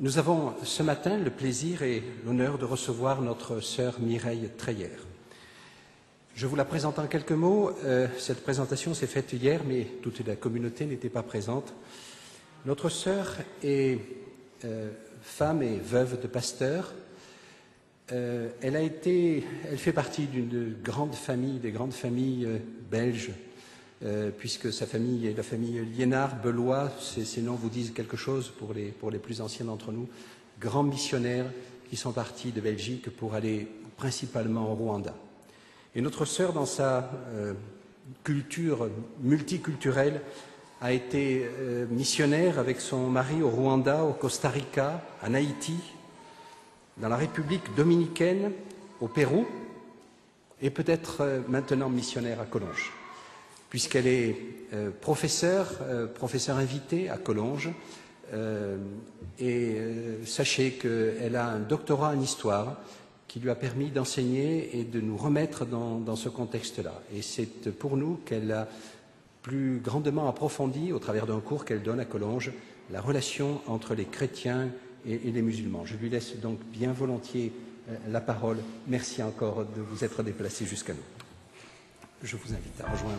Nous avons ce matin le plaisir et l'honneur de recevoir notre sœur Mireille Treyer. Je vous la présente en quelques mots. Cette présentation s'est faite hier, mais toute la communauté n'était pas présente. Notre sœur est femme et veuve de pasteur. Elle fait partie d'une grande famille, des grandes familles belges, puisque sa famille est la famille Liénard, Belois, ces noms vous disent quelque chose pour les plus anciens d'entre nous, grands missionnaires qui sont partis de Belgique pour aller principalement au Rwanda. Et notre sœur, dans sa culture multiculturelle, a été missionnaire avec son mari au Rwanda, au Costa Rica, en Haïti, dans la République dominicaine, au Pérou, et peut-être maintenant missionnaire à Collonges, puisqu'elle est professeure invitée à Collonges. Sachez qu'elle a un doctorat en histoire qui lui a permis d'enseigner et de nous remettre dans ce contexte-là. Et c'est pour nous qu'elle a plus grandement approfondi, au travers d'un cours qu'elle donne à Collonges, la relation entre les chrétiens et les musulmans. Je lui laisse donc bien volontiers la parole. Merci encore de vous être déplacés jusqu'à nous. Je vous invite à rejoindre.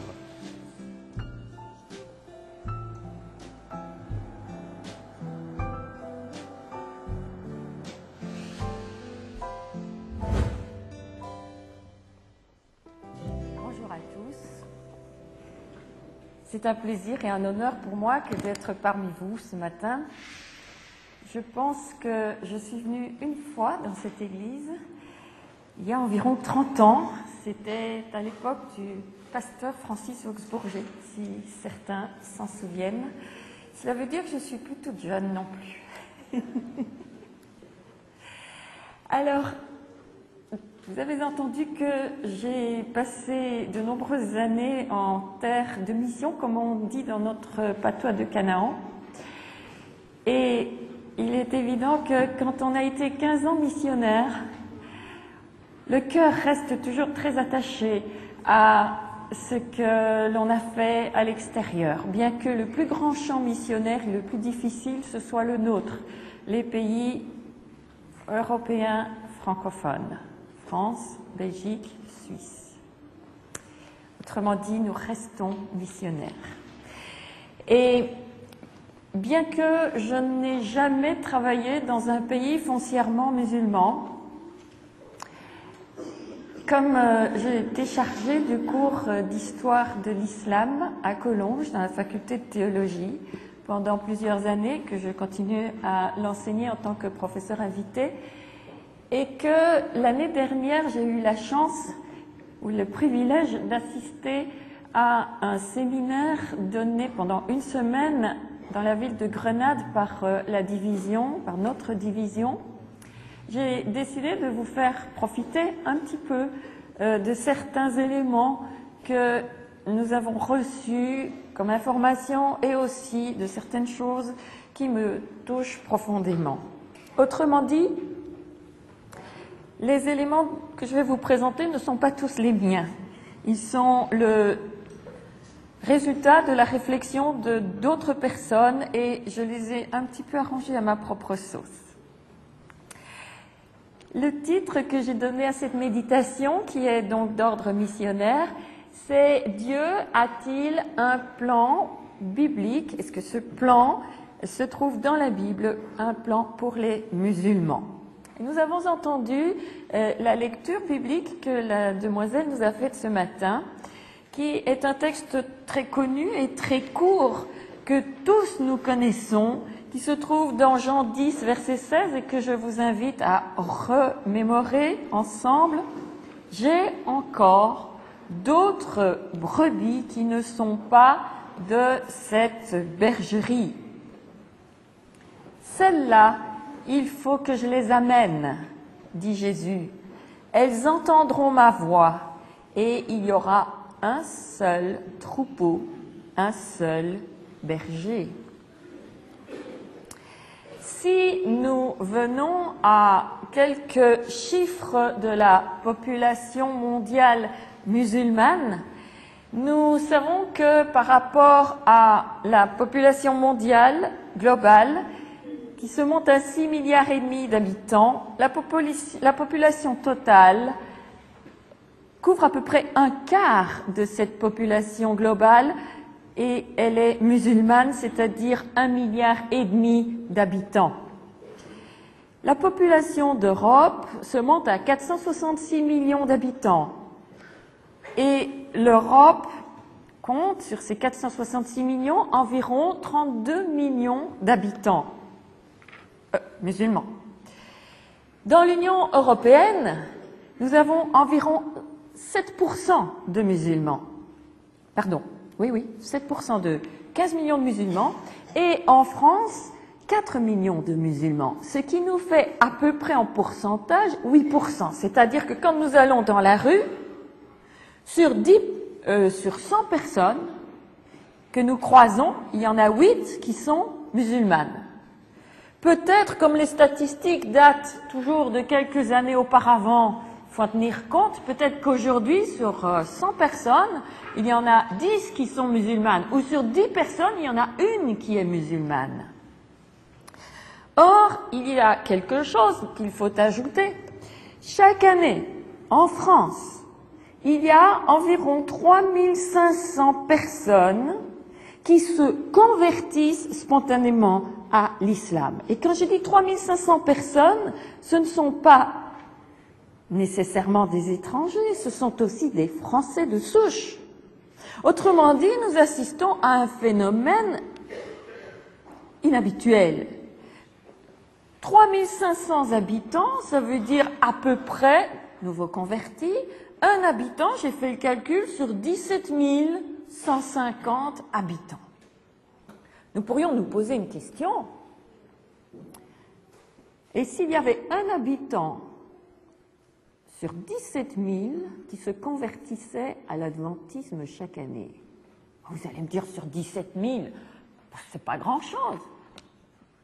Bonjour à tous. C'est un plaisir et un honneur pour moi que d'être parmi vous ce matin. Je pense que je suis venue une fois dans cette église, il y a environ 30 ans. C'était à l'époque du pasteur Francis Augsbourger, si certains s'en souviennent. Cela veut dire que je ne suis plus toute jeune non plus. Alors, vous avez entendu que j'ai passé de nombreuses années en terre de mission, comme on dit dans notre patois de Canaan. Et il est évident que quand on a été 15 ans missionnaire, le cœur reste toujours très attaché à ce que l'on a fait à l'extérieur, bien que le plus grand champ missionnaire et le plus difficile, ce soit le nôtre, les pays européens francophones, France, Belgique, Suisse. Autrement dit, nous restons missionnaires. Et bien que je n'ai jamais travaillé dans un pays foncièrement musulman, comme j'ai été chargée du cours d'histoire de l'islam à Collonges, dans la faculté de théologie, pendant plusieurs années, que je continue à l'enseigner en tant que professeur invité, et que l'année dernière, j'ai eu la chance ou le privilège d'assister à un séminaire donné pendant une semaine dans la ville de Grenade par notre division. J'ai décidé de vous faire profiter un petit peu de certains éléments que nous avons reçus comme information et aussi de certaines choses qui me touchent profondément. Autrement dit, les éléments que je vais vous présenter ne sont pas tous les miens. Ils sont le résultat de la réflexion de d'autres personnes et je les ai un petit peu arrangés à ma propre sauce. Le titre que j'ai donné à cette méditation, qui est donc d'ordre missionnaire, c'est « Dieu a-t-il un plan biblique ?» Est-ce que ce plan se trouve dans la Bible, un plan pour les musulmans? Et nous avons entendu la lecture biblique que la demoiselle nous a faite ce matin, qui est un texte très connu et très court que tous nous connaissons, qui se trouve dans Jean 10, verset 16, et que je vous invite à remémorer ensemble. « J'ai encore d'autres brebis qui ne sont pas de cette bergerie. Celles-là, il faut que je les amène, dit Jésus. Elles entendront ma voix et il y aura un seul troupeau, un seul berger. » Si nous venons à quelques chiffres de la population mondiale musulmane, nous savons que par rapport à la population mondiale globale, qui se monte à 6,5 milliards d'habitants, la population totale couvre à peu près un quart de cette population globale et elle est musulmane, c'est-à-dire 1,5 milliard d'habitants. La population d'Europe se monte à 466 millions d'habitants et l'Europe compte sur ces 466 millions environ 32 millions d'habitants musulmans. Dans l'Union européenne, nous avons environ 7% de musulmans. Pardon, oui, 7% de 15 millions de musulmans. Et en France, 4 millions de musulmans, ce qui nous fait à peu près en pourcentage 8%. C'est-à-dire que quand nous allons dans la rue, sur 100 personnes que nous croisons, il y en a 8 qui sont musulmanes. Peut-être, comme les statistiques datent toujours de quelques années auparavant, il faut en tenir compte, peut-être qu'aujourd'hui, sur 100 personnes, il y en a 10 qui sont musulmanes, ou sur 10 personnes, il y en a une qui est musulmane. Or, il y a quelque chose qu'il faut ajouter. Chaque année, en France, il y a environ 3500 personnes qui se convertissent spontanément à l'islam. Et quand je dis 3500 personnes, ce ne sont pas nécessairement des étrangers, ce sont aussi des Français de souche. Autrement dit, nous assistons à un phénomène inhabituel. 3500 habitants, ça veut dire à peu près, nouveaux convertis, un habitant, j'ai fait le calcul, sur 17 150 habitants. Nous pourrions nous poser une question. Et s'il y avait un habitant sur 17 000 qui se convertissait à l'adventisme chaque année? Vous allez me dire, sur 17 000, c'est pas grand-chose.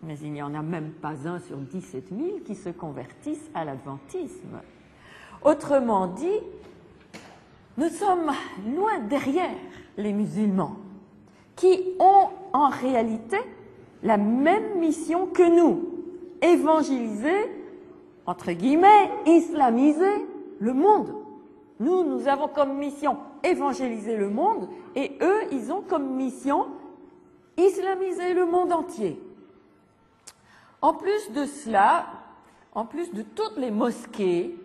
Mais il n'y en a même pas un sur 17 000 qui se convertissent à l'adventisme. Autrement dit, nous sommes loin derrière les musulmans, qui ont en réalité la même mission que nous, évangéliser, entre guillemets, islamiser le monde. Nous avons comme mission évangéliser le monde, et eux, ils ont comme mission islamiser le monde entier. En plus de cela, en plus de toutes les mosquées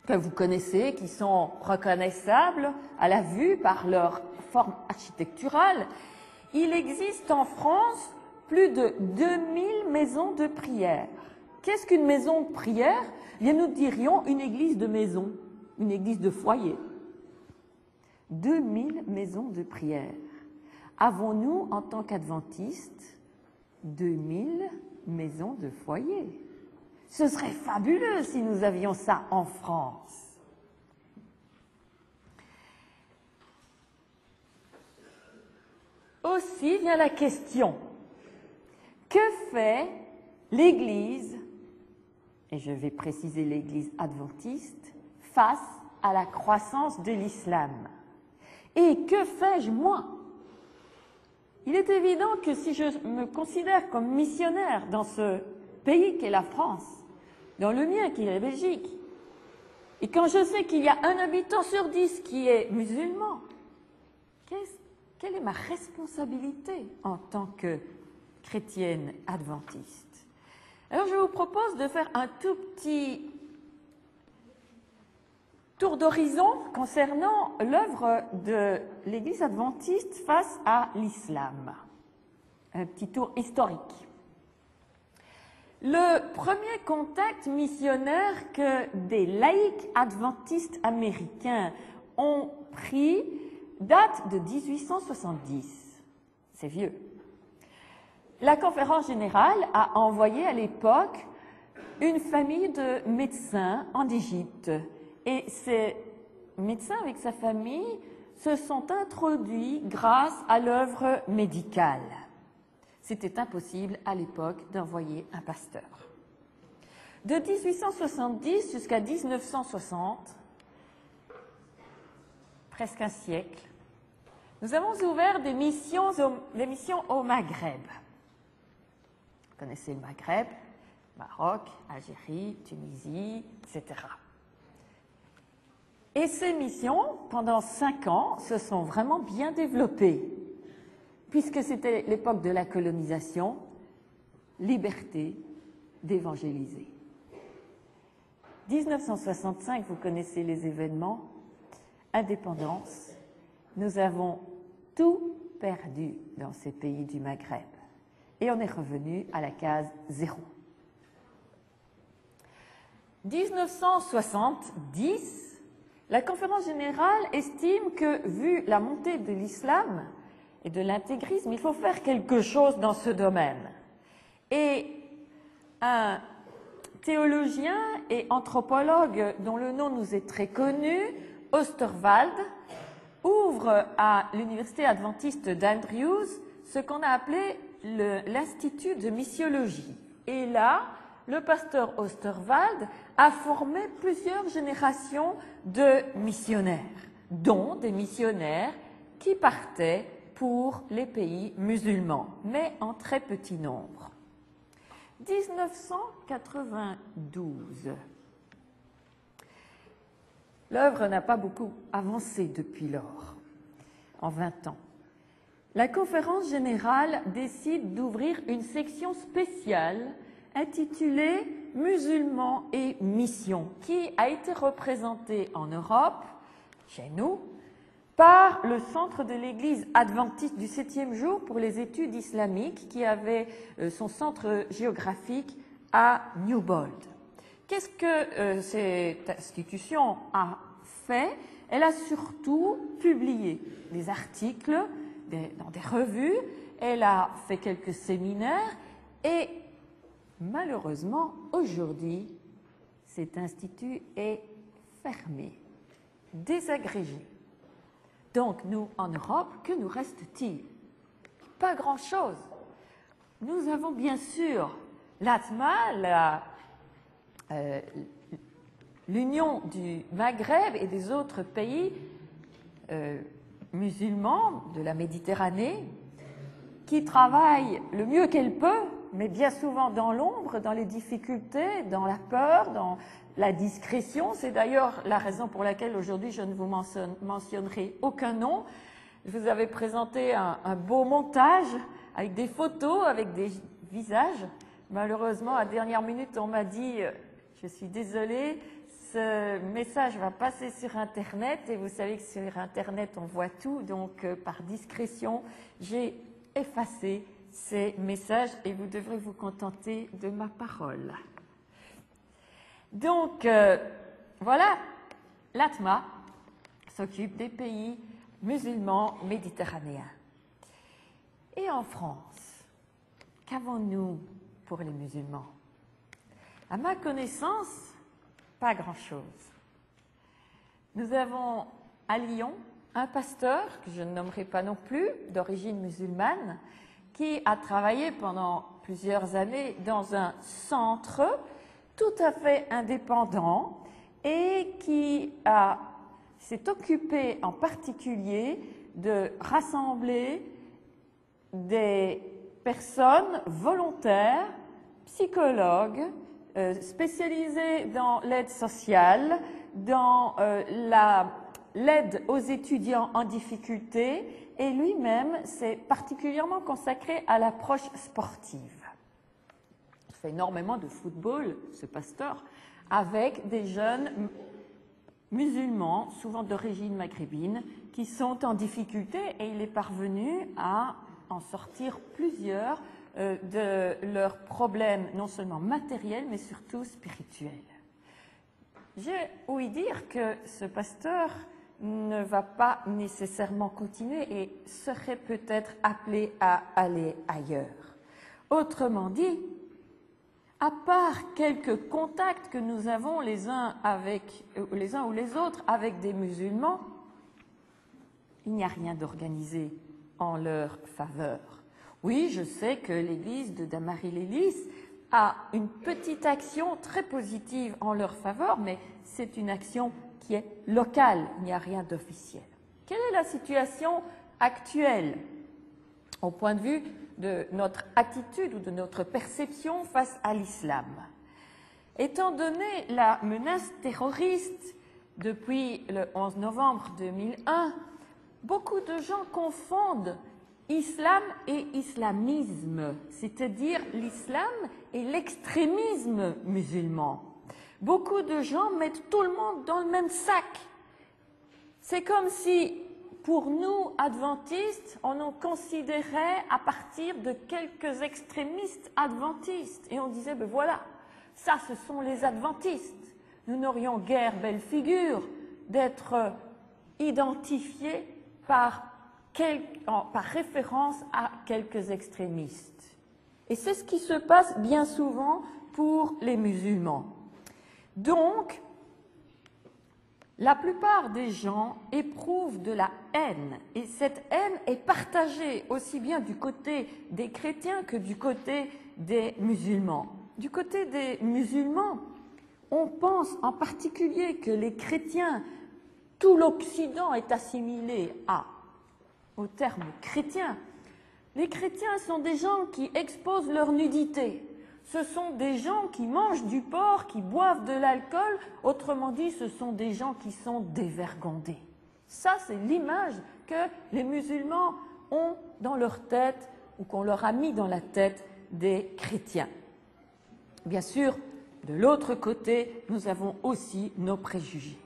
que vous connaissez, qui sont reconnaissables à la vue par leur forme architecturale, il existe en France plus de 2000 maisons de prière. Qu'est-ce qu'une maison de prière? Bien, nous dirions une église de maison, une église de foyer. 2000 maisons de prière. Avons-nous, en tant qu'adventistes, 2000 maisons de foyer? Ce serait fabuleux si nous avions ça en France. Aussi vient la question, que fait l'Église, et je vais préciser l'Église adventiste, face à la croissance de l'islam? Et que fais-je moi? Il est évident que si je me considère comme missionnaire dans ce pays qu'est la France, dans le mien qui est la Belgique, et quand je sais qu'il y a un habitant sur 10 qui est musulman, quelle est ma responsabilité en tant que chrétienne adventiste? Alors je vous propose de faire un tout petit tour d'horizon concernant l'œuvre de l'Église adventiste face à l'islam. Un petit tour historique. Le premier contact missionnaire que des laïcs adventistes américains ont pris date de 1870. C'est vieux. La Conférence générale a envoyé à l'époque une famille de médecins en Égypte. Et ces médecins avec sa famille se sont introduits grâce à l'œuvre médicale. C'était impossible à l'époque d'envoyer un pasteur. De 1870 jusqu'à 1960, presque un siècle, nous avons ouvert des missions au Maghreb. Vous connaissez le Maghreb, Maroc, Algérie, Tunisie, etc. Et ces missions, pendant 5 ans, se sont vraiment bien développées, puisque c'était l'époque de la colonisation, liberté d'évangéliser. 1965, vous connaissez les événements, indépendance, nous avons tout perdu dans ces pays du Maghreb et on est revenu à la case 0. 1970, la Conférence générale estime que, vu la montée de l'islam et de l'intégrisme, il faut faire quelque chose dans ce domaine. Et un théologien et anthropologue dont le nom nous est très connu, Osterwald, ouvre à l'université adventiste d'Andrews ce qu'on a appelé l'Institut de missiologie. Et là, le pasteur Osterwald a formé plusieurs générations de missionnaires, dont des missionnaires qui partaient pour les pays musulmans, mais en très petit nombre. 1992. L'œuvre n'a pas beaucoup avancé depuis lors, en 20 ans. La conférence générale décide d'ouvrir une section spéciale intitulée « Musulmans et mission » qui a été représentée en Europe, chez nous, par le Centre de l'Église adventiste du 7e jour pour les études islamiques qui avait son centre géographique à Newbold. Qu'est-ce que cette institution a fait? Elle a surtout publié des articles dans des revues, elle a fait quelques séminaires et malheureusement, aujourd'hui, cet institut est fermé, désagrégé. Donc, nous, en Europe, que nous reste-t-il? Pas grand-chose. Nous avons bien sûr l'ATMA, l'Union du Maghreb et des autres pays musulmans de la Méditerranée, qui travaille le mieux qu'elle peut, mais bien souvent dans l'ombre, dans les difficultés, dans la peur, dans la discrétion. C'est d'ailleurs la raison pour laquelle aujourd'hui je ne vous mentionnerai aucun nom. Je vous avais présenté un beau montage avec des photos, avec des visages. Malheureusement, à dernière minute, on m'a dit « Je suis désolée, ce message va passer sur Internet » et vous savez que sur Internet, on voit tout. Donc, par discrétion, j'ai effacé ces messages et vous devrez vous contenter de ma parole. Donc, voilà, l'ATMA s'occupe des pays musulmans méditerranéens. Et en France, qu'avons-nous pour les musulmans? À ma connaissance, pas grand-chose. Nous avons à Lyon un pasteur, que je ne nommerai pas non plus, d'origine musulmane, qui a travaillé pendant plusieurs années dans un centre tout à fait indépendant et qui s'est occupé en particulier de rassembler des personnes volontaires, psychologues, spécialisés dans l'aide sociale, dans l'aide aux étudiants en difficulté, et lui-même s'est particulièrement consacré à l'approche sportive. Il fait énormément de football, ce pasteur, avec des jeunes musulmans, souvent d'origine maghrébine, qui sont en difficulté, et il est parvenu à en sortir plusieurs de leurs problèmes, non seulement matériels, mais surtout spirituels. J'ai ouï dire que ce pasteur ne va pas nécessairement continuer et serait peut-être appelé à aller ailleurs. Autrement dit, à part quelques contacts que nous avons les uns ou les autres avec des musulmans, il n'y a rien d'organisé en leur faveur. Oui, je sais que l'église de Damary-Lélis a une petite action très positive en leur faveur, mais c'est une action qui est locale, il n'y a rien d'officiel. Quelle est la situation actuelle au point de vue de notre attitude ou de notre perception face à l'islam. Étant donné la menace terroriste depuis le 11 novembre 2001, beaucoup de gens confondent islam et islamisme, c'est-à-dire l'islam et l'extrémisme musulman. Beaucoup de gens mettent tout le monde dans le même sac. C'est comme si, pour nous, adventistes, on en considérait à partir de quelques extrémistes adventistes. Et on disait, ben voilà, ça, ce sont les adventistes. Nous n'aurions guère belle figure d'être identifiés par référence à quelques extrémistes. Et c'est ce qui se passe bien souvent pour les musulmans. Donc, la plupart des gens éprouvent de la haine, et cette haine est partagée aussi bien du côté des chrétiens que du côté des musulmans. Du côté des musulmans, on pense en particulier que les chrétiens, tout l'Occident est assimilé au terme chrétien. Les chrétiens sont des gens qui exposent leur nudité. Ce sont des gens qui mangent du porc, qui boivent de l'alcool. Autrement dit, ce sont des gens qui sont dévergondés. Ça, c'est l'image que les musulmans ont dans leur tête ou qu'on leur a mis dans la tête des chrétiens. Bien sûr, de l'autre côté, nous avons aussi nos préjugés.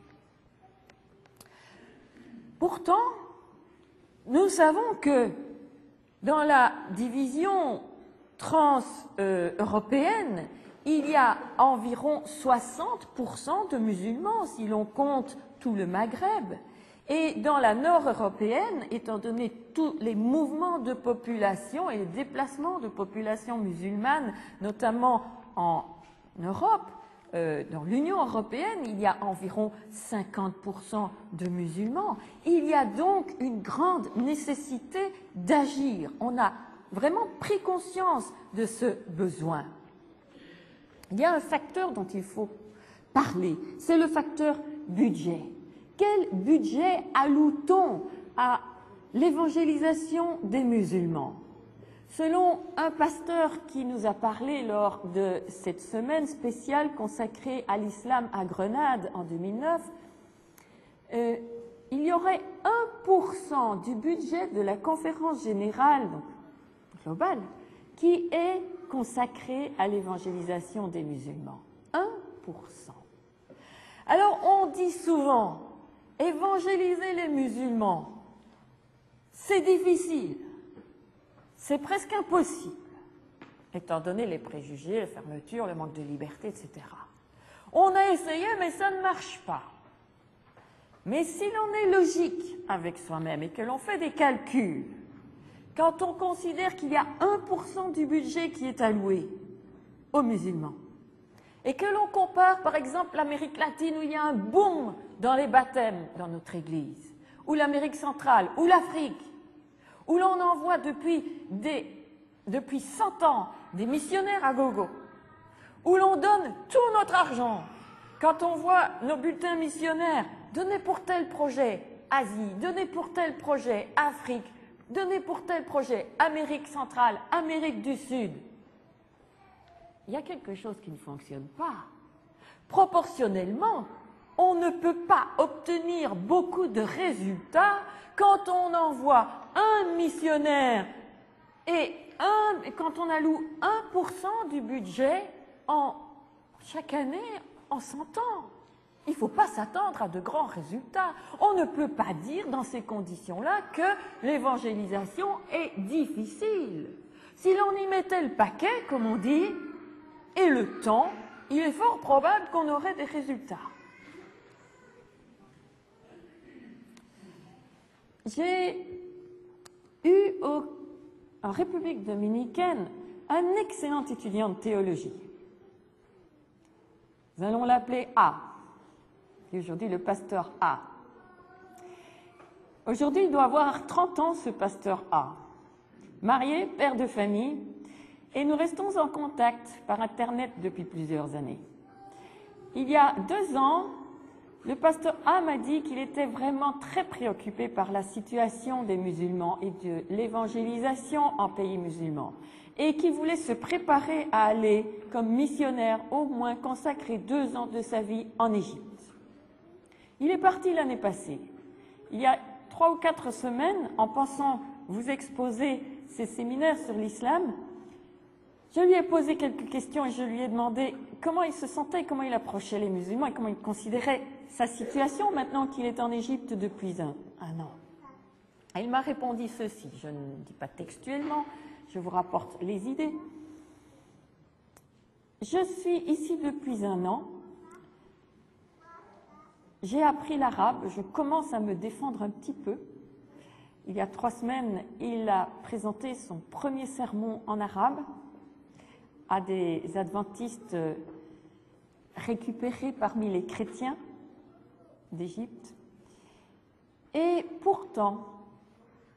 Pourtant, nous savons que dans la division trans-européenne, il y a environ 60% de musulmans, si l'on compte tout le Maghreb. Et dans la nord-européenne, étant donné tous les mouvements de population et les déplacements de population musulmane, notamment en Europe, dans l'Union européenne, il y a environ 50% de musulmans. Il y a donc une grande nécessité d'agir. On a vraiment pris conscience de ce besoin. Il y a un facteur dont il faut parler, c'est le facteur budget. Quel budget alloue-t-on à l'évangélisation des musulmans? Selon un pasteur qui nous a parlé lors de cette semaine spéciale consacrée à l'islam à Grenade en 2009, il y aurait 1% du budget de la conférence générale globale qui est consacré à l'évangélisation des musulmans. 1%. Alors on dit souvent, évangéliser les musulmans, c'est difficile. C'est presque impossible, étant donné les préjugés, la fermeture, le manque de liberté, etc. On a essayé, mais ça ne marche pas. Mais si l'on est logique avec soi-même et que l'on fait des calculs, quand on considère qu'il y a 1% du budget qui est alloué aux musulmans, et que l'on compare par exemple l'Amérique latine où il y a un boom dans les baptêmes dans notre Église, ou l'Amérique centrale, ou l'Afrique, où l'on envoie depuis 100 ans des missionnaires à gogo, où l'on donne tout notre argent. Quand on voit nos bulletins missionnaires, donnez pour tel projet Asie, donnez pour tel projet Afrique, donnez pour tel projet Amérique centrale, Amérique du Sud. Il y a quelque chose qui ne fonctionne pas. Proportionnellement, on ne peut pas obtenir beaucoup de résultats quand on envoie un missionnaire et quand on alloue 1% du budget chaque année en 100 ans. Il ne faut pas s'attendre à de grands résultats. On ne peut pas dire dans ces conditions-là que l'évangélisation est difficile. Si l'on y mettait le paquet, comme on dit, et le temps, il est fort probable qu'on aurait des résultats. J'ai eu en République dominicaine un excellent étudiant de théologie. Nous allons l'appeler A. Et aujourd'hui, le pasteur A. Aujourd'hui, il doit avoir 30 ans, ce pasteur A. Marié, père de famille, et nous restons en contact par Internet depuis plusieurs années. Il y a 2 ans, le pasteur A m'a dit qu'il était vraiment très préoccupé par la situation des musulmans et de l'évangélisation en pays musulmans et qu'il voulait se préparer à aller comme missionnaire, au moins consacrer 2 ans de sa vie en Égypte. Il est parti l'année passée. Il y a 3 ou 4 semaines, en pensant vous exposer ces séminaires sur l'islam, je lui ai posé quelques questions et je lui ai demandé comment il se sentait, comment il approchait les musulmans et comment il considérait sa situation maintenant qu'il est en Égypte depuis un an. Et il m'a répondu ceci, je ne dis pas textuellement, je vous rapporte les idées. Je suis ici depuis un an, j'ai appris l'arabe, je commence à me défendre un petit peu. Il y a 3 semaines, il a présenté son premier sermon en arabe à des adventistes récupérés parmi les chrétiens d'Égypte. Et pourtant,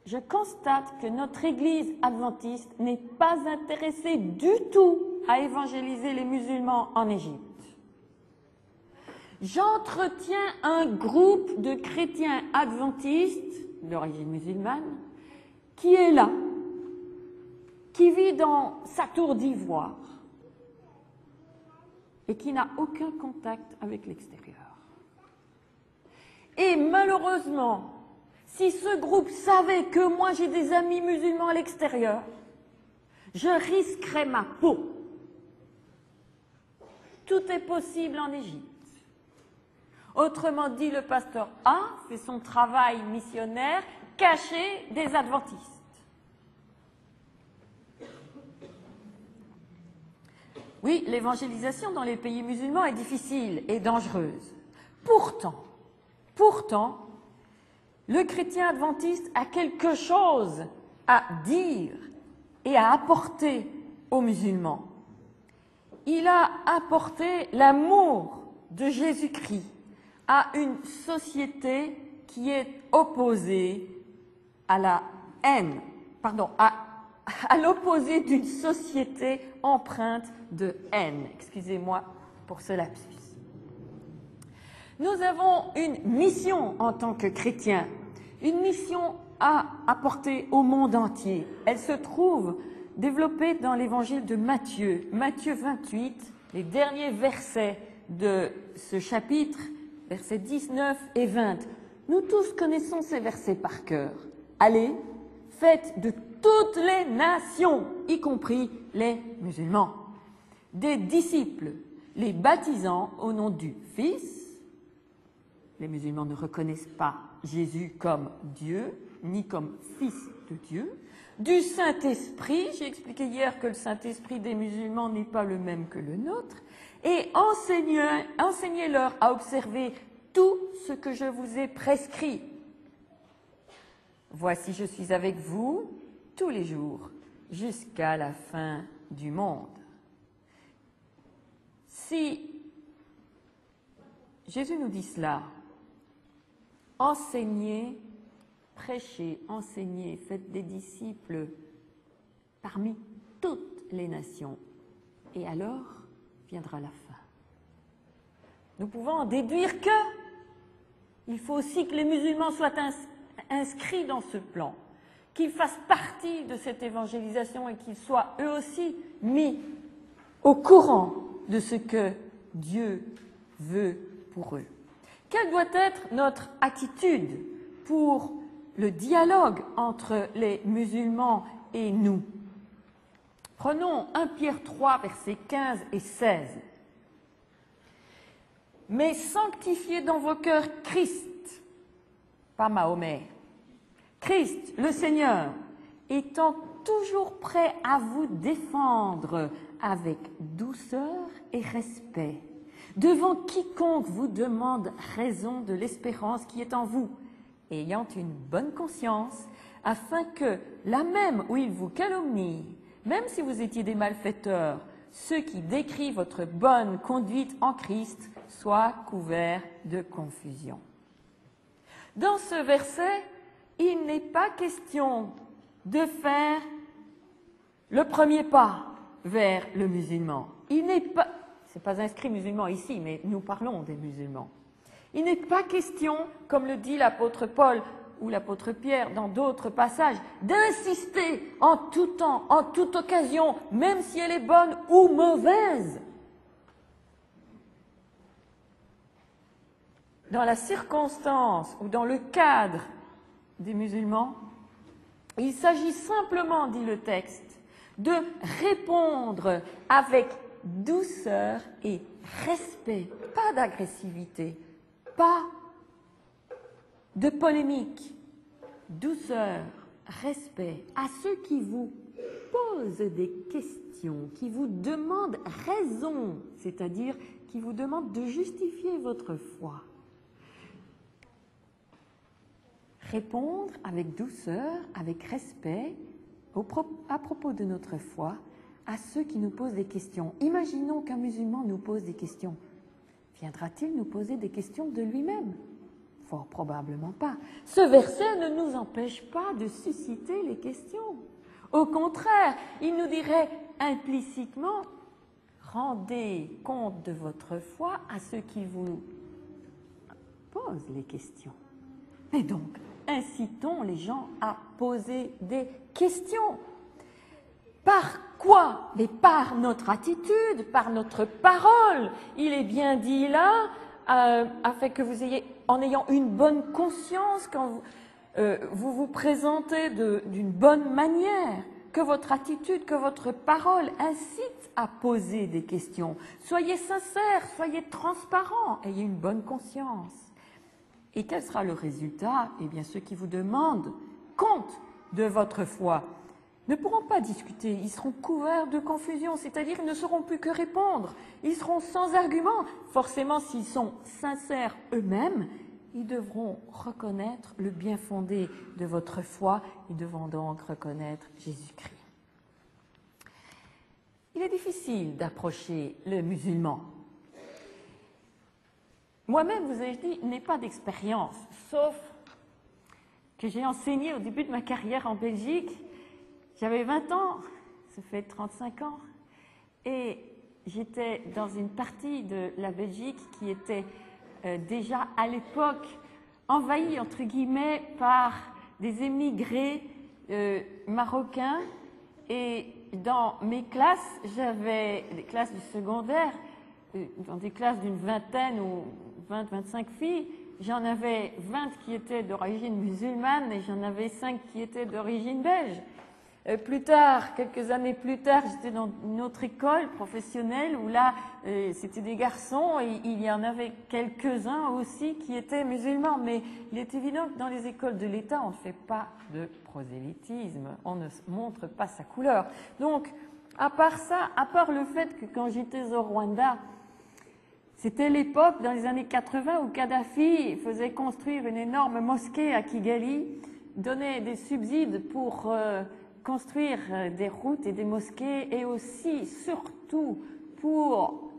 je constate que notre Église adventiste n'est pas intéressée du tout à évangéliser les musulmans en Égypte. J'entretiens un groupe de chrétiens adventistes d'origine musulmane qui est là, qui vit dans sa tour d'ivoire et qui n'a aucun contact avec l'extérieur. Et malheureusement, si ce groupe savait que moi j'ai des amis musulmans à l'extérieur, je risquerais ma peau. Tout est possible en Égypte. Autrement dit, le pasteur A fait son travail missionnaire caché des adventistes. Oui, l'évangélisation dans les pays musulmans est difficile et dangereuse. Pourtant, le chrétien adventiste a quelque chose à dire et à apporter aux musulmans. Il a apporté l'amour de Jésus-Christ à une société qui est opposée à la haine, à l'opposé d'une société empreinte de haine. Excusez-moi pour ce lapsus. Nous avons une mission en tant que chrétiens, une mission à apporter au monde entier. Elle se trouve développée dans l'évangile de Matthieu, Matthieu 28, les derniers versets de ce chapitre, versets 19 et 20. Nous tous connaissons ces versets par cœur. Allez, faites de toutes les nations, y compris les musulmans, des disciples, les baptisant au nom du Fils. Les musulmans ne reconnaissent pas Jésus comme Dieu, ni comme Fils de Dieu. Du Saint-Esprit, j'ai expliqué hier que le Saint-Esprit des musulmans n'est pas le même que le nôtre, et enseignez-leur à observer tout ce que je vous ai prescrit. Voici, je suis avec vous tous les jours, jusqu'à la fin du monde. Si Jésus nous dit cela, enseignez, prêchez, enseignez, faites des disciples parmi toutes les nations, et alors viendra la fin. Nous pouvons en déduire que il faut aussi que les musulmans soient inscrits dans ce plan, qu'ils fassent partie de cette évangélisation et qu'ils soient eux aussi mis au courant de ce que Dieu veut pour eux. Quelle doit être notre attitude pour le dialogue entre les musulmans et nous? Prenons 1 Pierre 3, versets 15 et 16. Mais sanctifiez dans vos cœurs Christ, pas Mahomet, Christ, le Seigneur, étant toujours prêt à vous défendre avec douceur et respect, devant quiconque vous demande raison de l'espérance qui est en vous, ayant une bonne conscience, afin que, là même où il vous calomnie, même si vous étiez des malfaiteurs, ceux qui décrivent votre bonne conduite en Christ soient couverts de confusion. Dans ce verset, il n'est pas question de faire le premier pas vers le musulman. C'est pas inscrit musulman ici, mais nous parlons des musulmans. Il n'est pas question, comme le dit l'apôtre Paul ou l'apôtre Pierre dans d'autres passages, d'insister en tout temps, en toute occasion, même si elle est bonne ou mauvaise. Dans la circonstance ou dans le cadre des musulmans, il s'agit simplement, dit le texte, de répondre avec douceur et respect, pas d'agressivité, pas de polémique, douceur, respect à ceux qui vous posent des questions, qui vous demandent raison, c'est-à-dire qui vous demandent de justifier votre foi. Répondre avec douceur, avec respect, à propos de notre foi, à ceux qui nous posent des questions. Imaginons qu'un musulman nous pose des questions. Viendra-t-il nous poser des questions de lui-même? Fort probablement pas. Ce verset ne nous empêche pas de susciter les questions. Au contraire, il nous dirait implicitement, rendez compte de votre foi à ceux qui vous posent les questions. Et donc, incitons les gens à poser des questions. Par quoi? Mais par notre attitude, par notre parole. Il est bien dit là, afin que vous ayez, en ayant une bonne conscience, quand vous vous présentez d'une bonne manière, que votre attitude, que votre parole incite à poser des questions. Soyez sincères, soyez transparents, ayez une bonne conscience. Et quel sera le résultat? Eh bien, ceux qui vous demandent compte de votre foi ne pourront pas discuter, ils seront couverts de confusion, c'est-à-dire ils ne sauront plus que répondre, ils seront sans argument. Forcément, s'ils sont sincères eux-mêmes, ils devront reconnaître le bien fondé de votre foi, ils devront donc reconnaître Jésus-Christ. Il est difficile d'approcher le musulman. Moi-même, vous avez dit, n'ai pas d'expérience, sauf que j'ai enseigné au début de ma carrière en Belgique. J'avais 20 ans, ça fait 35 ans, et j'étais dans une partie de la Belgique qui était déjà à l'époque envahie, entre guillemets, par des émigrés marocains. Et dans mes classes, j'avais des classes du secondaire, dans des classes d'une vingtaine ou 20-25 filles, j'en avais 20 qui étaient d'origine musulmane et j'en avais 5 qui étaient d'origine belge. Plus tard, quelques années plus tard, j'étais dans une autre école professionnelle où là, c'était des garçons et il y en avait quelques-uns aussi qui étaient musulmans. Mais il est évident que dans les écoles de l'État, on ne fait pas de prosélytisme, on ne montre pas sa couleur. Donc, à part ça, à part le fait que quand j'étais au Rwanda, c'était l'époque, dans les années 80, où Kadhafi faisait construire une énorme mosquée à Kigali, donnait des subsides pour construire des routes et des mosquées, et aussi, surtout, pour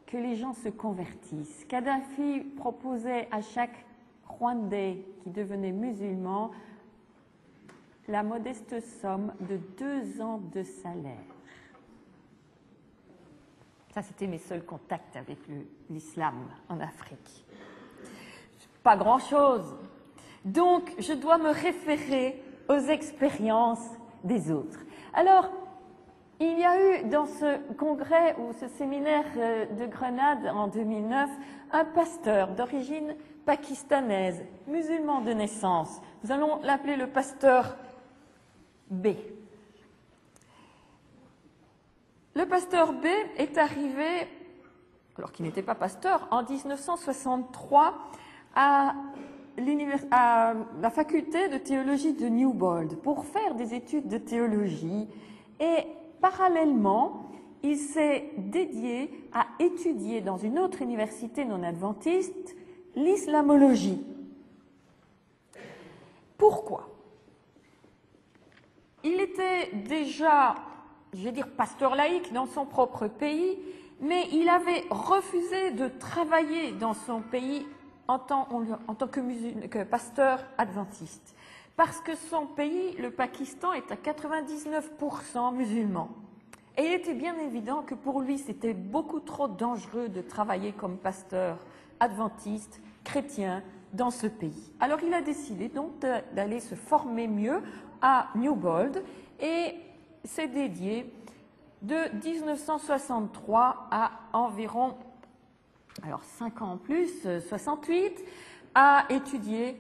que les gens se convertissent. Kadhafi proposait à chaque Rwandais qui devenait musulman la modeste somme de 2 ans de salaire. Ça, c'était mes seuls contacts avec l'islam en Afrique. Pas grand-chose. Donc, je dois me référer aux expériences des autres. Alors, il y a eu dans ce congrès ou ce séminaire de Grenade en 2009 un pasteur d'origine pakistanaise, musulman de naissance. Nous allons l'appeler le pasteur B. Le pasteur B est arrivé, alors qu'il n'était pas pasteur, en 1963 à la faculté de théologie de Newbold pour faire des études de théologie, et parallèlement, il s'est dédié à étudier dans une autre université non adventiste l'islamologie. Pourquoi? Il était déjà, je vais dire, pasteur laïque dans son propre pays, mais il avait refusé de travailler dans son pays en tant que pasteur adventiste, parce que son pays, le Pakistan, est à 99% musulman. Et il était bien évident que pour lui, c'était beaucoup trop dangereux de travailler comme pasteur adventistes, chrétiens dans ce pays. Alors il a décidé donc d'aller se former mieux à Newbold et s'est dédié de 1963 à environ, alors 5 ans en plus, 68, à étudier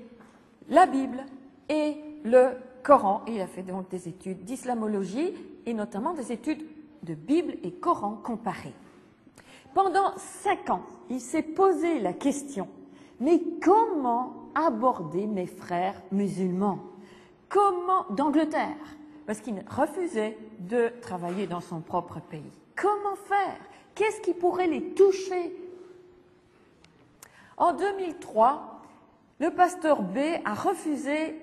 la Bible et le Coran. Et il a fait donc des études d'islamologie et notamment des études de Bible et Coran comparés. Pendant 5 ans, il s'est posé la question, mais comment aborder mes frères musulmans? Comment, d'Angleterre, parce qu'il refusait de travailler dans son propre pays. Comment faire? Qu'est-ce qui pourrait les toucher? En 2003, le pasteur B a refusé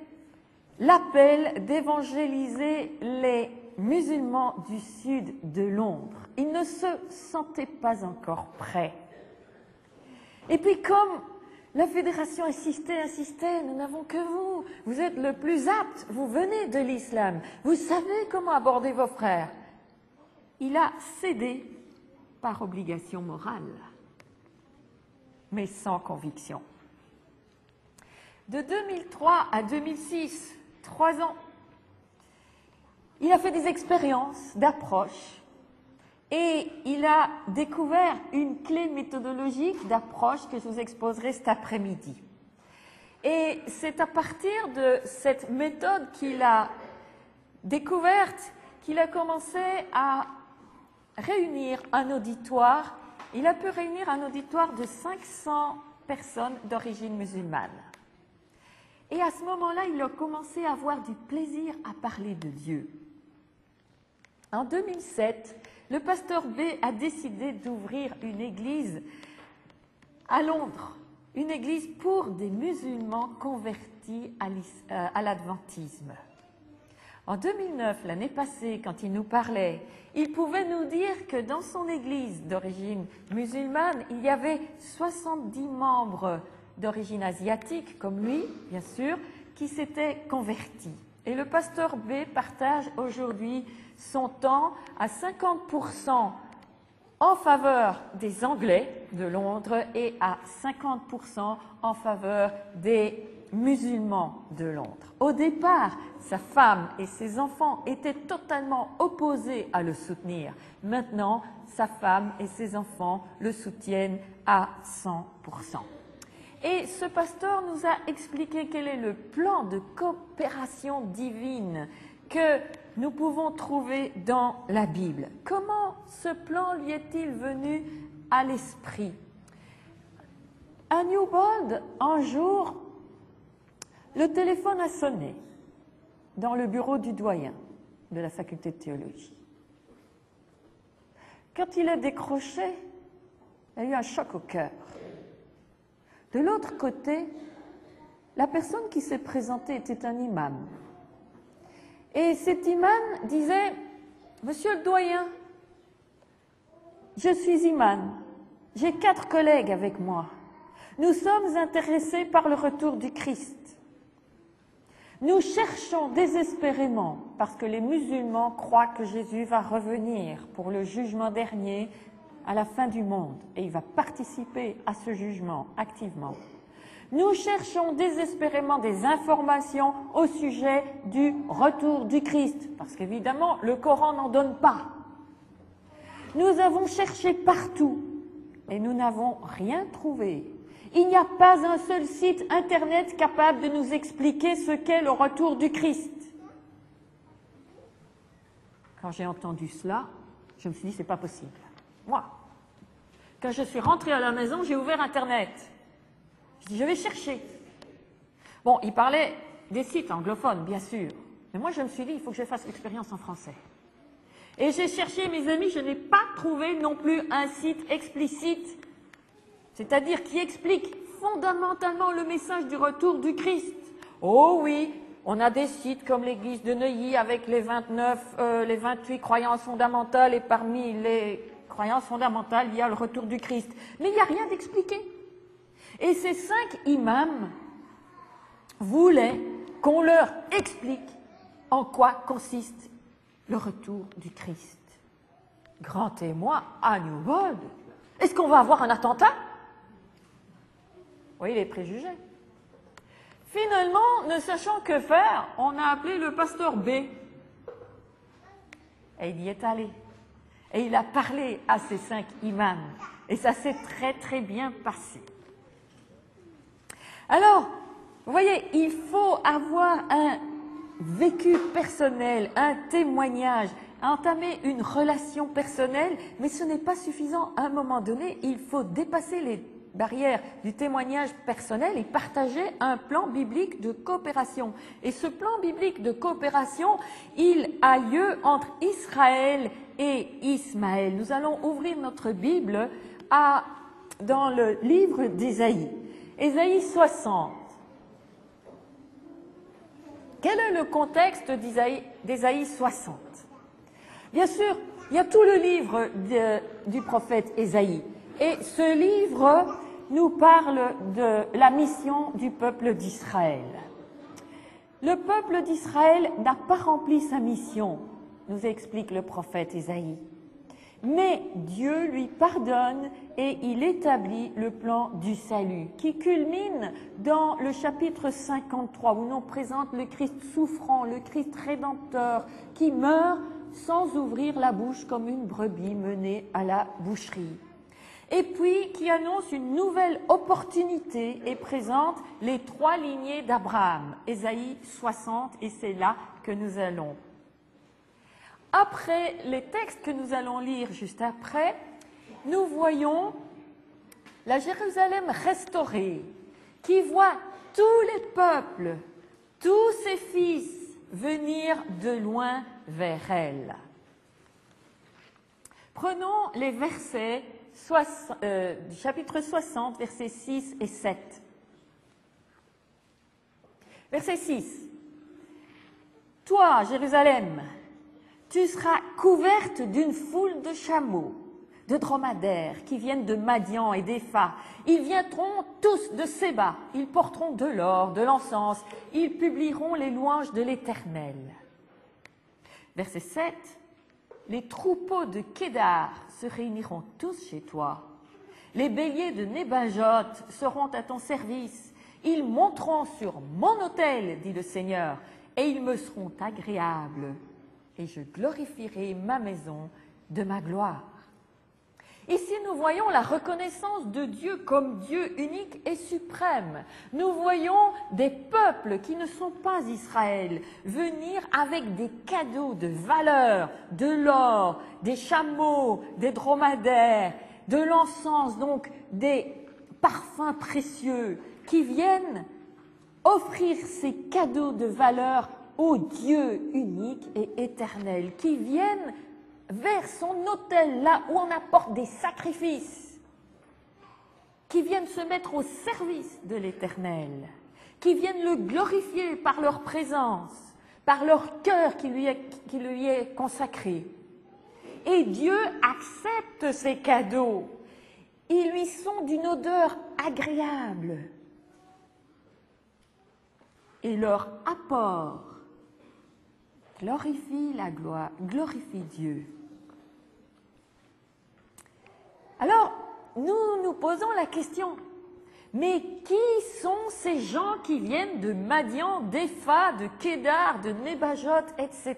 l'appel d'évangéliser les musulmans du sud de Londres. Il ne se sentait pas encore prêt. Et puis comme la fédération insistait, nous n'avons que vous, vous êtes le plus apte, vous venez de l'islam, vous savez comment aborder vos frères. Il a cédé par obligation morale, mais sans conviction. De 2003 à 2006, 3 ans, il a fait des expériences d'approche et il a découvert une clé méthodologique d'approche que je vous exposerai cet après-midi. Et c'est à partir de cette méthode qu'il a découverte qu'il a commencé à réunir un auditoire. Il a pu réunir un auditoire de 500 personnes d'origine musulmane. Et à ce moment-là, il a commencé à avoir du plaisir à parler de Dieu. En 2007, le pasteur B a décidé d'ouvrir une église à Londres, une église pour des musulmans convertis à l'adventisme. En 2009, l'année passée, quand il nous parlait, il pouvait nous dire que dans son église d'origine musulmane, il y avait 70 membres d'origine asiatique, comme lui, bien sûr, qui s'étaient convertis. Et le pasteur B partage aujourd'hui son temps à 50% en faveur des Anglais de Londres et à 50% en faveur des musulmans de Londres. Au départ, sa femme et ses enfants étaient totalement opposés à le soutenir. Maintenant, sa femme et ses enfants le soutiennent à 100%. Et ce pasteur nous a expliqué quel est le plan de coopération divine que nous pouvons trouver dans la Bible. Comment ce plan lui est-il venu à l'esprit? À Newbold, un jour, le téléphone a sonné dans le bureau du doyen de la faculté de théologie. Quand il a décroché, il a eu un choc au cœur. De l'autre côté, la personne qui s'est présentée était un imam. Et cet imam disait « Monsieur le doyen, je suis imam, j'ai 4 collègues avec moi. Nous sommes intéressés par le retour du Christ. Nous cherchons désespérément, parce que les musulmans croient que Jésus va revenir pour le jugement dernier à la fin du monde, et il va participer à ce jugement activement. Nous cherchons désespérément des informations au sujet du retour du Christ, parce qu'évidemment, le Coran n'en donne pas. Nous avons cherché partout, et nous n'avons rien trouvé. Il n'y a pas un seul site Internet capable de nous expliquer ce qu'est le retour du Christ. Quand j'ai entendu cela, je me suis dit, c'est pas possible. Moi, quand je suis rentrée à la maison, j'ai ouvert Internet. Je dis, je vais chercher. Bon, il parlait des sites anglophones, bien sûr. Mais moi, je me suis dit, il faut que je fasse l'expérience en français. Et j'ai cherché, mes amis, je n'ai pas trouvé non plus un site explicite, c'est-à-dire qui explique fondamentalement le message du retour du Christ. Oh oui, on a des sites comme l'église de Neuilly avec les 28 croyances fondamentales, et parmi les croyances fondamentales, il y a le retour du Christ. Mais il n'y a rien d'expliqué. Et ces 5 imams voulaient qu'on leur explique en quoi consiste le retour du Christ. Grand témoin à Newbold. Est-ce qu'on va avoir un attentat? voyez les préjugés. Finalement, ne sachant que faire, on a appelé le pasteur B. Et il y est allé. Et il a parlé à ces 5 imams. Et ça s'est très très bien passé. Alors, vous voyez, il faut avoir un vécu personnel, un témoignage, entamer une relation personnelle, mais ce n'est pas suffisant. À un moment donné, il faut dépasser les barrières du témoignage personnel et partager un plan biblique de coopération. Et ce plan biblique de coopération, il a lieu entre Israël et Ismaël. Nous allons ouvrir notre Bible dans le livre d'Ésaïe. Ésaïe 60. Quel est le contexte d'Ésaïe 60? Bien sûr, il y a tout le livre du prophète Ésaïe. Et ce livre nous parle de la mission du peuple d'Israël. Le peuple d'Israël n'a pas rempli sa mission, nous explique le prophète Ésaïe. Mais Dieu lui pardonne et il établit le plan du salut, qui culmine dans le chapitre 53, où l'on présente le Christ souffrant, le Christ rédempteur, qui meurt sans ouvrir la bouche comme une brebis menée à la boucherie. Et puis qui annonce une nouvelle opportunité et présente les 3 lignées d'Abraham, Ésaïe 60, et c'est là que nous allons. Après les textes que nous allons lire juste après, nous voyons la Jérusalem restaurée, qui voit tous les peuples, tous ses fils venir de loin vers elle. Prenons les versets du chapitre 60, versets 6 et 7. Verset 6. Toi, Jérusalem, tu seras couverte d'une foule de chameaux, de dromadaires qui viennent de Madian et d'Épha. Ils viendront tous de Séba, ils porteront de l'or, de l'encens, ils publieront les louanges de l'Éternel. Verset 7. Les troupeaux de Kédar se réuniront tous chez toi. Les béliers de Nébajot seront à ton service. Ils monteront sur mon autel, dit le Seigneur, et ils me seront agréables. Et je glorifierai ma maison de ma gloire. Ici, nous voyons la reconnaissance de Dieu comme Dieu unique et suprême. Nous voyons des peuples qui ne sont pas Israël venir avec des cadeaux de valeur, de l'or, des chameaux, des dromadaires, de l'encens, donc des parfums précieux, qui viennent offrir ces cadeaux de valeur au Dieu unique et éternel, qui viennent vers son autel, là où on apporte des sacrifices, qui viennent se mettre au service de l'Éternel, qui viennent le glorifier par leur présence, par leur cœur qui lui est consacré. Et Dieu accepte ces cadeaux. Ils lui sont d'une odeur agréable. Et leur apport glorifie la gloire, glorifie Dieu. Alors, nous nous posons la question, mais qui sont ces gens qui viennent de Madian, d'Épha, de Kédar, de Nébajot, etc.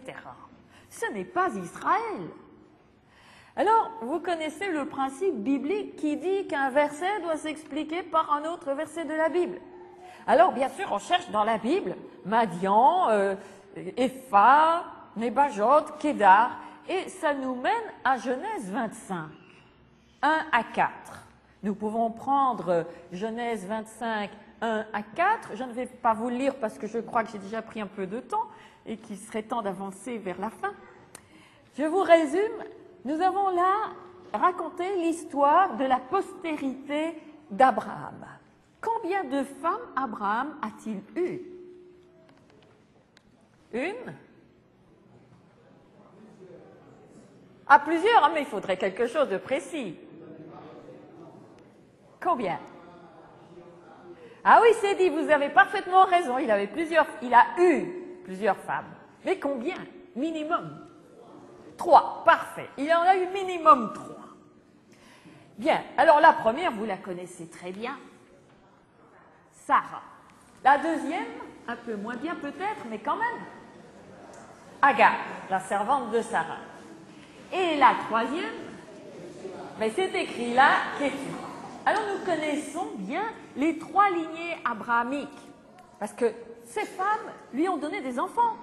Ce n'est pas Israël. Alors, vous connaissez le principe biblique qui dit qu'un verset doit s'expliquer par un autre verset de la Bible. Alors, bien sûr, on cherche dans la Bible Madian, Épha, Nébajot, Kédar, et ça nous mène à Genèse 25, 1 à 4. Nous pouvons prendre Genèse 25, 1 à 4. Je ne vais pas vous le lire parce que je crois que j'ai déjà pris un peu de temps et qu'il serait temps d'avancer vers la fin. Je vous résume, nous avons là raconté l'histoire de la postérité d'Abraham. Combien de femmes Abraham a-t-il eu? Une? À plusieurs, mais il faudrait quelque chose de précis. Combien? Ah oui, c'est dit, vous avez parfaitement raison, il a eu plusieurs femmes. Mais combien? Minimum. 3, parfait. Il en a eu minimum 3. Bien, alors la première, vous la connaissez très bien. Sarah. La deuxième, un peu moins bien peut-être, mais quand même, Agar, la servante de Sarah. Et la troisième, mais c'est écrit là, Kétura. Alors nous connaissons bien les trois lignées abrahamiques, parce que ces femmes lui ont donné des enfants,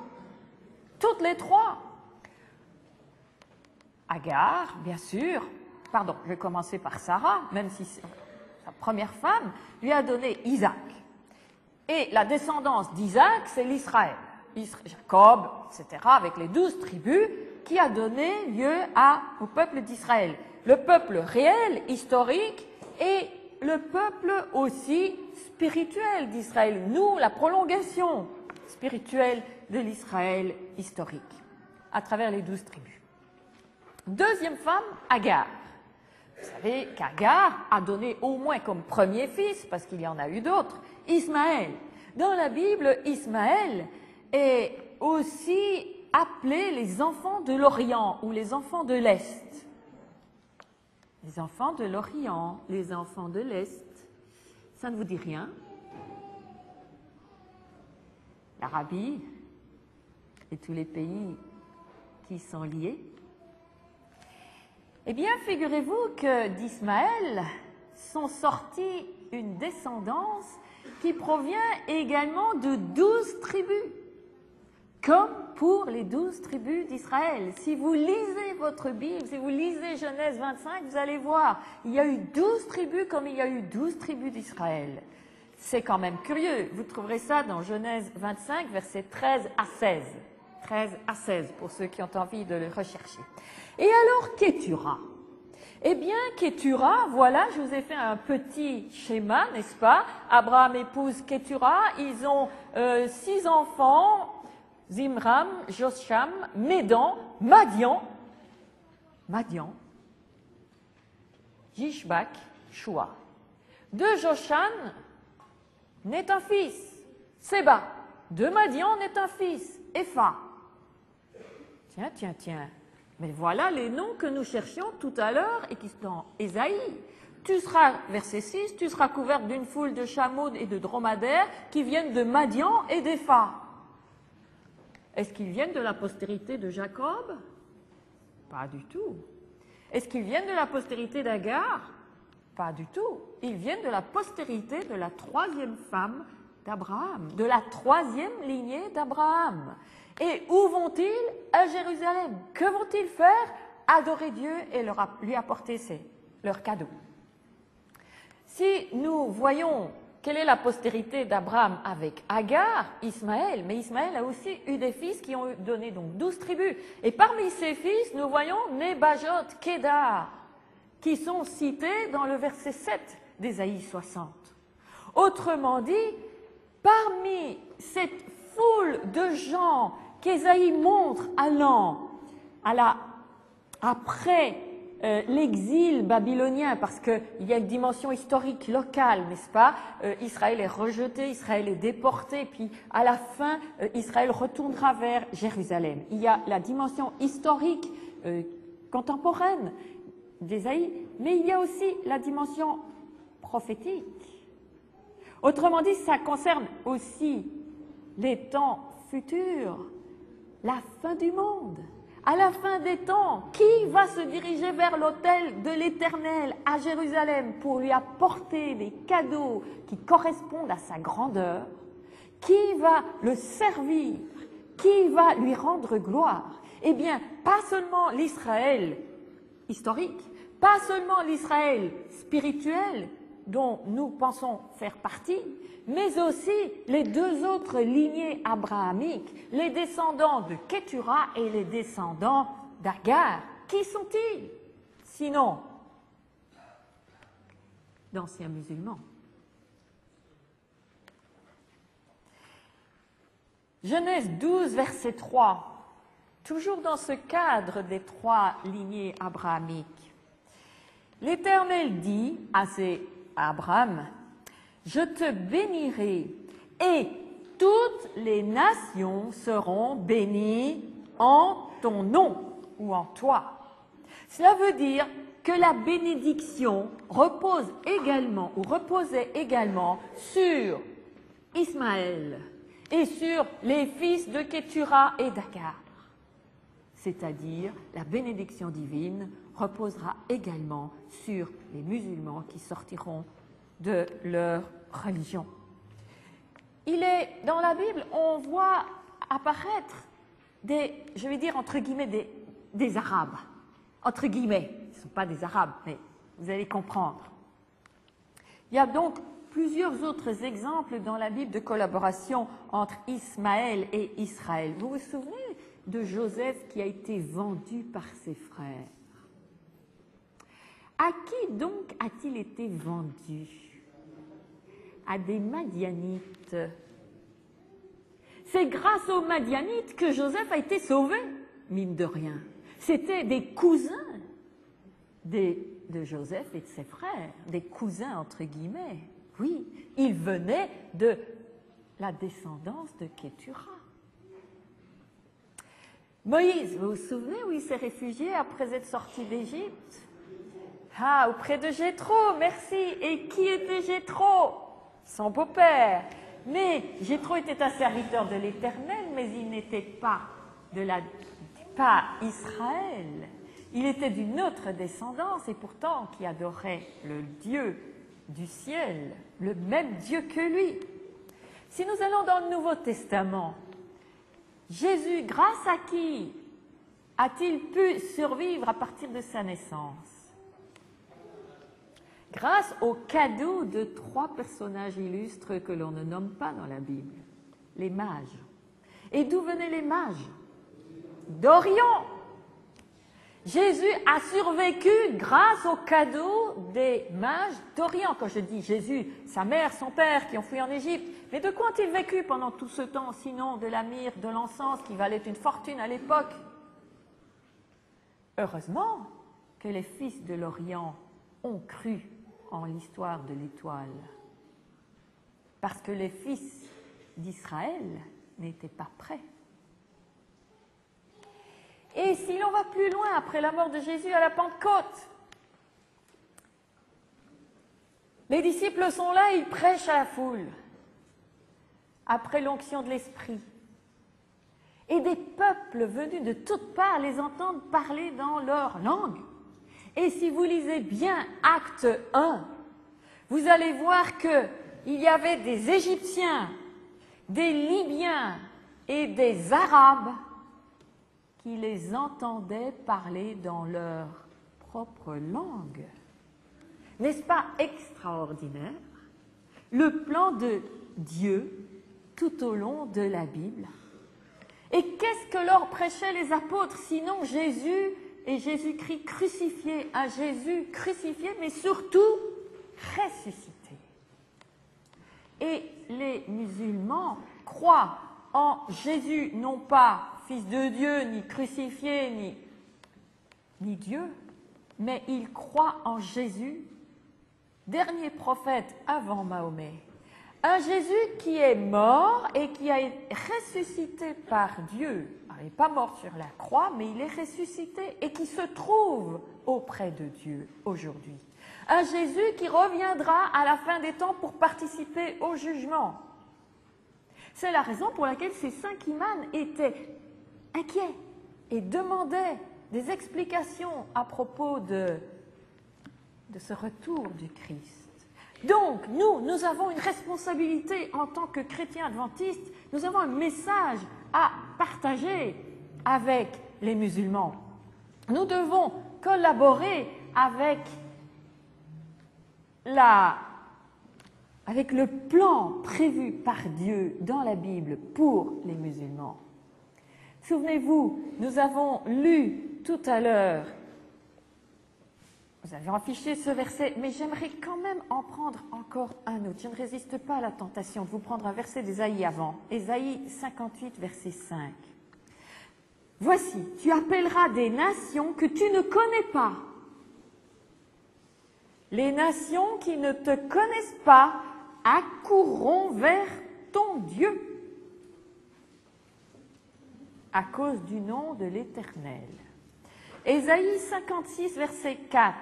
toutes les trois. Agar, bien sûr, pardon, je vais commencer par Sarah, même si sa première femme lui a donné Isaac. Et la descendance d'Isaac, c'est l'Israël. Jacob, etc., avec les 12 tribus, qui a donné lieu au peuple d'Israël. Le peuple réel, historique, et le peuple aussi spirituel d'Israël. Nous, la prolongation spirituelle de l'Israël historique, à travers les 12 tribus. Deuxième femme, Agar. Vous savez qu'Agar a donné au moins comme premier fils, parce qu'il y en a eu d'autres, Ismaël. Dans la Bible, Ismaël est aussi appelé les enfants de l'Orient ou les enfants de l'Est. Les enfants de l'Orient, les enfants de l'Est, ça ne vous dit rien? L'Arabie et tous les pays qui sont liés. Eh bien, figurez-vous que d'Ismaël sont sorties une descendance qui provient également de 12 tribus, comme pour les 12 tribus d'Israël. Si vous lisez votre Bible, si vous lisez Genèse 25, vous allez voir, il y a eu 12 tribus comme il y a eu 12 tribus d'Israël. C'est quand même curieux. Vous trouverez ça dans Genèse 25, versets 13 à 16. 13 à 16, pour ceux qui ont envie de le rechercher. Et alors, Kétura. Eh bien, Kétura, voilà, je vous ai fait un petit schéma, n'est-ce pas? Abraham épouse Kétura, ils ont 6 enfants, Zimram, Josham, Médan, Madian, Jishbak, Shua. De Joshan naît un fils, Séba. De Madian naît un fils, Épha. Tiens. Mais voilà les noms que nous cherchions tout à l'heure et qui sont dans Ésaïe. Tu seras, verset 6, tu seras couverte d'une foule de chameaux et de dromadaires qui viennent de Madian et d'Épha. Est-ce qu'ils viennent de la postérité de Jacob? Pas du tout. Est-ce qu'ils viennent de la postérité d'Agar? Pas du tout. Ils viennent de la postérité de la troisième femme d'Abraham, de la troisième lignée d'Abraham. Et où vont-ils? À Jérusalem. Que vont-ils faire? Adorer Dieu et lui apporter leurs cadeaux. Si nous voyons quelle est la postérité d'Abraham avec Agar, Ismaël, mais Ismaël a aussi eu des fils qui ont donné donc 12 tribus. Et parmi ces fils, nous voyons Nebajot, Kédar, qui sont cités dans le verset 7 d'Ésaïe 60. Autrement dit, parmi cette foule de gens qu'Ésaïe montre allant après l'exil babylonien, parce qu'il y a une dimension historique locale, n'est-ce pas? Israël est rejeté, Israël est déporté, puis à la fin, Israël retournera vers Jérusalem. Il y a la dimension historique contemporaine d'Ésaïe, mais il y a aussi la dimension prophétique. Autrement dit, ça concerne aussi les temps futurs, la fin du monde. À la fin des temps, qui va se diriger vers l'autel de l'Éternel à Jérusalem pour lui apporter des cadeaux qui correspondent à sa grandeur? Qui va le servir? Qui va lui rendre gloire? Eh bien, pas seulement l'Israël historique, pas seulement l'Israël spirituel dont nous pensons faire partie, mais aussi les deux autres lignées abrahamiques, les descendants de Kétura et les descendants d'Agar. Qui sont-ils? Sinon, d'anciens musulmans. Genèse 12, verset 3, toujours dans ce cadre des trois lignées abrahamiques. L'Éternel dit à Abraham, « Je te bénirai et toutes les nations seront bénies en ton nom ou en toi. » Cela veut dire que que la bénédiction repose également, ou reposait également, sur Ismaël et sur les fils de Kétura et d'Agar. C'est-à-dire, la bénédiction divine reposera également sur les musulmans qui sortiront de leur religion. Il est, dans la Bible, on voit apparaître des, je vais dire entre guillemets, des Arabes. Entre guillemets, ce ne sont pas des Arabes, mais vous allez comprendre. Il y a donc plusieurs autres exemples dans la Bible de collaboration entre Ismaël et Israël. Vous vous souvenez de Joseph qui a été vendu par ses frères? À qui donc a-t-il été vendu? À des Madianites. C'est grâce aux Madianites que Joseph a été sauvé, mine de rien. C'était des cousins de Joseph et de ses frères, des cousins entre guillemets. Oui, ils venaient de la descendance de Kétura. Moïse, vous vous souvenez où il s'est réfugié après être sorti d'Égypte? Ah, auprès de Jéthro, merci. Et qui était Jéthro? Son beau-père. Mais Jéthro était un serviteur de l'Éternel, mais il n'était pas Israël. Il était d'une autre descendance et pourtant qui adorait le Dieu du ciel, le même Dieu que lui. Si nous allons dans le Nouveau Testament, Jésus, grâce à qui a-t-il pu survivre à partir de sa naissance? Grâce au cadeau de 3 personnages illustres que l'on ne nomme pas dans la Bible, les mages. Et d'où venaient les mages? D'Orient. Jésus a survécu grâce au cadeau des mages d'Orient. Quand je dis Jésus, sa mère, son père qui ont fui en Égypte, mais de quoi ont-ils vécu pendant tout ce temps, sinon de la myrrhe, de l'encens qui valait une fortune à l'époque? Heureusement que les fils de l'Orient ont cru en l'histoire de l'étoile, parce que les fils d'Israël n'étaient pas prêts. Et si l'on va plus loin, après la mort de Jésus à la Pentecôte, les disciples sont là, ils prêchent à la foule, après l'onction de l'Esprit. Et des peuples venus de toutes parts les entendent parler dans leur langue. Et si vous lisez bien Acte 1, vous allez voir qu'il y avait des Égyptiens, des Libyens et des Arabes qui les entendaient parler dans leur propre langue. N'est-ce pas extraordinaire le plan de Dieu tout au long de la Bible? Et qu'est-ce que leur prêchaient les apôtres, sinon Jésus et Jésus-Christ crucifié, un Jésus crucifié, mais surtout ressuscité. Et les musulmans croient en Jésus, non pas fils de Dieu, ni crucifié, ni Dieu, mais ils croient en Jésus, dernier prophète avant Mahomet. Un Jésus qui est mort et qui a été ressuscité par Dieu. Alors, il n'est pas mort sur la croix, mais il est ressuscité et qui se trouve auprès de Dieu aujourd'hui. Un Jésus qui reviendra à la fin des temps pour participer au jugement. C'est la raison pour laquelle ces 5 imams étaient inquiets et demandaient des explications à propos de ce retour du Christ. Donc, nous avons une responsabilité en tant que chrétiens adventistes, nous avons un message à partager avec les musulmans. Nous devons collaborer avec le plan prévu par Dieu dans la Bible pour les musulmans. Souvenez-vous, nous avons lu tout à l'heure, vous avez affiché ce verset, mais j'aimerais quand même en prendre encore un autre. Je ne résiste pas à la tentation de vous prendre un verset d'Ésaïe avant. Ésaïe 58, verset 5. « Voici, tu appelleras des nations que tu ne connais pas. Les nations qui ne te connaissent pas accourront vers ton Dieu à cause du nom de l'Éternel. » Ésaïe 56, verset 4.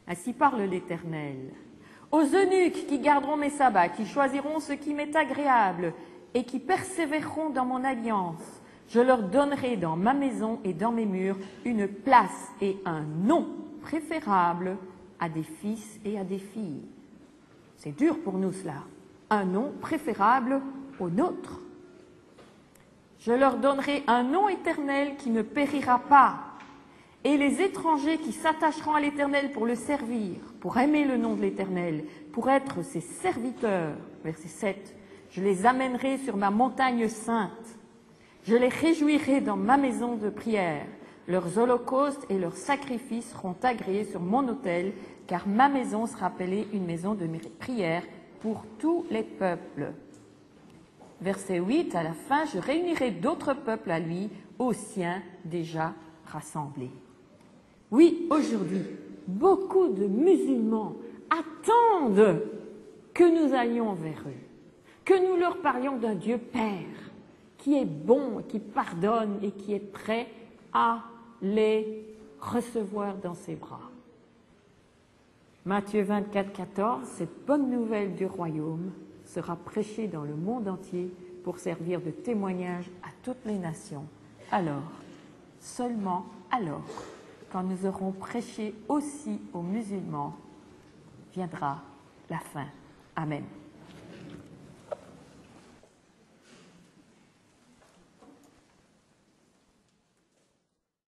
Ainsi parle l'Éternel. Aux eunuques qui garderont mes sabbats, qui choisiront ce qui m'est agréable et qui persévéreront dans mon alliance, je leur donnerai dans ma maison et dans mes murs une place et un nom préférable à des fils et à des filles. C'est dur pour nous cela. Un nom préférable au nôtre. Je leur donnerai un nom éternel qui ne périra pas. Et les étrangers qui s'attacheront à l'Éternel pour le servir, pour aimer le nom de l'Éternel, pour être ses serviteurs, verset 7, je les amènerai sur ma montagne sainte. Je les réjouirai dans ma maison de prière. Leurs holocaustes et leurs sacrifices seront agréés sur mon autel, car ma maison sera appelée une maison de prière pour tous les peuples. Verset 8, à la fin, je réunirai d'autres peuples à lui, aux siens déjà rassemblés. Oui, aujourd'hui, beaucoup de musulmans attendent que nous allions vers eux, que nous leur parlions d'un Dieu Père qui est bon, qui pardonne et qui est prêt à les recevoir dans ses bras. Matthieu 24, 14, cette bonne nouvelle du royaume sera prêchée dans le monde entier pour servir de témoignage à toutes les nations. Alors, seulement alors, quand nous aurons prêché aussi aux musulmans, viendra la fin. Amen.